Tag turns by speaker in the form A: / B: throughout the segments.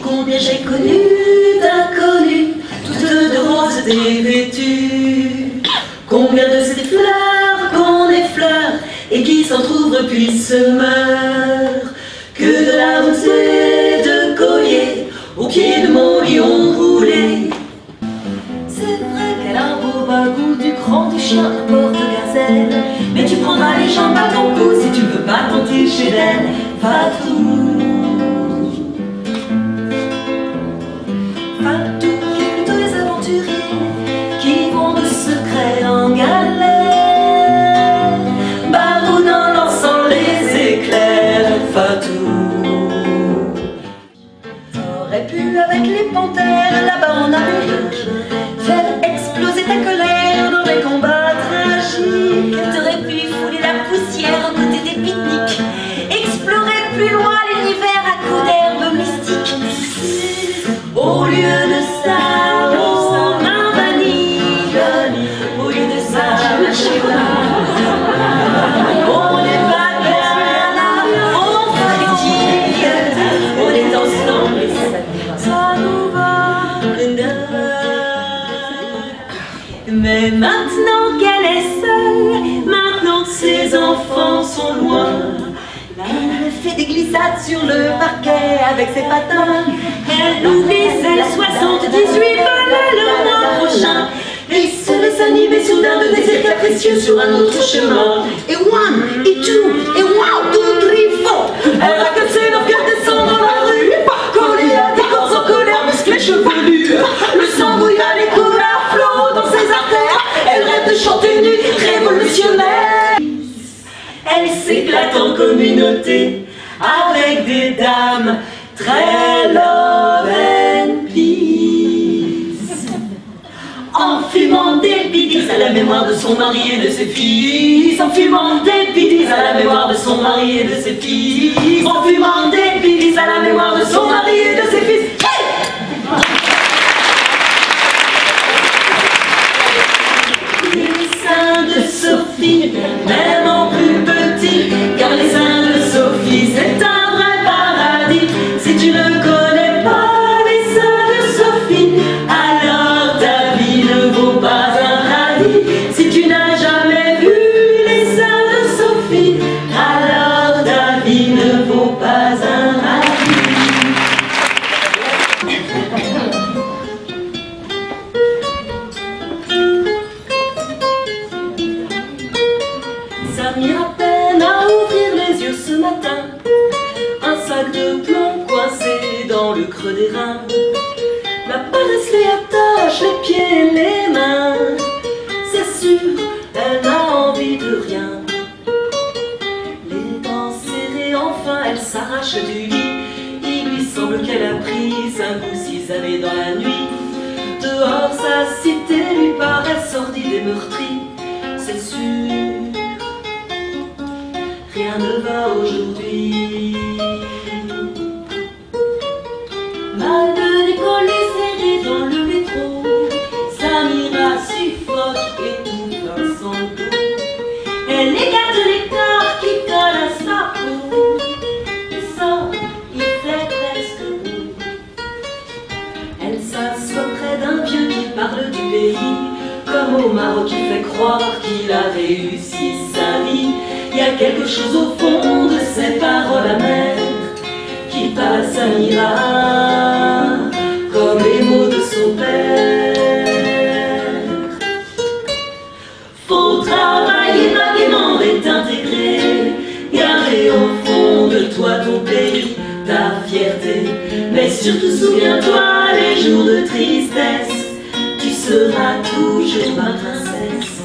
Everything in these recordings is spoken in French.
A: Combien j'ai connu d'inconnus, toutes de roses dévêtues. Combien de ces fleurs qu'on effleure et qui s'entr'ouvrent puis se meurent. Que de la rosée de collier au pied de mon lion roulé. C'est vrai qu'elle a un beau bagou, du cran, du chien, un porte-gazelle. Mais tu prendras les jambes à ton cou si tu veux pas tenter chez elle. Fatou, Fatou, qui est plutôt les aventuriers qui vont de secret en galère, baroudant, lançant les éclairs. Fatou, t'aurais pu avec les panthères là-bas en Amérique faire exploser ta colère dans des combats tragiques. T'aurais pu fouler la poussière aux côtés des pique-niques, explorer plus loin l'univers à coups d'herbes mystiques. Au lieu de ça, on m'invalide. Au lieu de ça, je suis là. On n'est pas bien là, on fatigue. On est ensemble et ça nous va. Mais maintenant qu'elle est seule, maintenant que ses enfants sont loin, elle fait des glissades sur le parquet avec ses patins. Elle oublie ses 78 volets le mois prochain et se laisse animer soudain de désirs capricieux sur un autre chemin. Et one, et two, et wow, two, three, four. Elle a cassé leur cœur descend dans la rue, collée à des corps en colère, musclés, chevelus. Le sang bouillonne et coule à flot dans ses artères. Elle rêve de chanter nue, révolutionnaire. Elle s'éclate en communauté avec des dames très love and peace, en fumant des bidis à la mémoire de son mari et de ses fils, en fumant des bidis à la mémoire de son mari et de ses fils, en fumant des bidis à la mémoire de son mari et de ses fils. Hey! Les seins de Sophie, même en plus petit, car les seins de Sophie, c'est un vrai paradis. Si tu ne connais pas les seins de Sophie, alors ta vie ne vaut pas un radis. Si tu n'as jamais vu les seins de Sophie, alors ta vie ne vaut pas un radis. Ça m'ira à peine à ouvrir les yeux ce matin, un sac de plomb coincé dans le creux des reins. La paresse lui attache les pieds et les mains. C'est sûr, elle n'a envie de rien. Les dents serrées, enfin elle s'arrache du lit. Il lui semble qu'elle a pris 5 ou 6 années dans la nuit. Dehors sa cité lui paraît sordide et meurtrie. C'est sûr, rien ne va aujourd'hui. Mal de décoller serré dans le métro, Samira suffoque et tout dans son dos. Elle écarte les corps qui collent à sa peau. Il sort, il fait presque beau. Elle s'assoit près d'un vieux qui parle du pays, comme au Maroc qui fait croire qu'il a réussi sa vie. Il y a quelque chose au fond de ces paroles amères qui parlent à Samira comme les mots de son père. Faut travailler vaguement et t'intégrer, garder au fond de toi ton pays, ta fierté. Mais surtout souviens-toi les jours de tristesse, tu seras toujours ma princesse.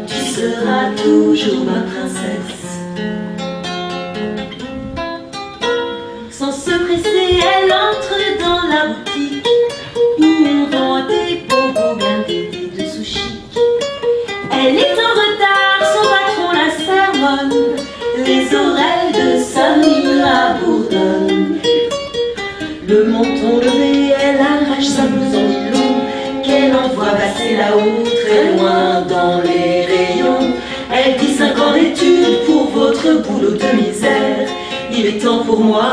A: Tu seras toujours ma princesse. Sans se presser, elle entre dans la boutique où on vend des bonbons blindés de sushi. Elle est en retard, son patron la sermonne, les oreilles de Samira bourdonnent. Le menton levé, elle arrache sa blouse en nylon qu'elle envoie passer là-haut, très loin dans les rayons. Elle dit 5 ans d'études pour votre boulot de misère. Il est temps pour moi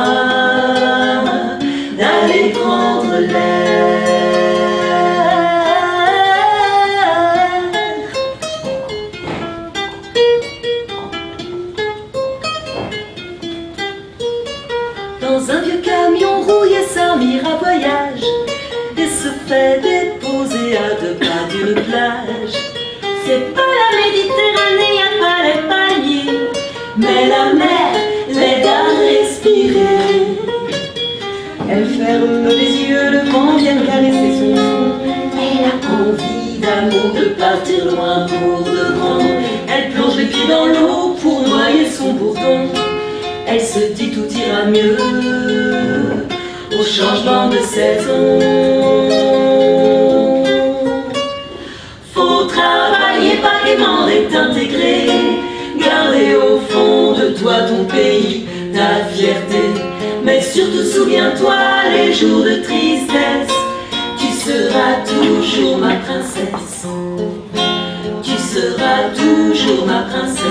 A: dans un vieux camion rouillé sans à voyage et se fait déposer à 2 pas d'une plage. C'est pas la Méditerranée, y'a pas les palmiers, mais la mer l'aide à respirer. Elle ferme les yeux, le vent vient caresser son front. Elle a envie d'amour, de partir loin pour de bon. Elle plonge les pieds dans l'eau pour noyer son bourdon. Elle se dit tout ira mieux au changement de saison. Faut travailler pareillement et t'intégrer, garder au fond de toi ton pays, ta fierté. Mais surtout souviens-toi les jours de tristesse, tu seras toujours ma princesse. Tu seras toujours ma princesse.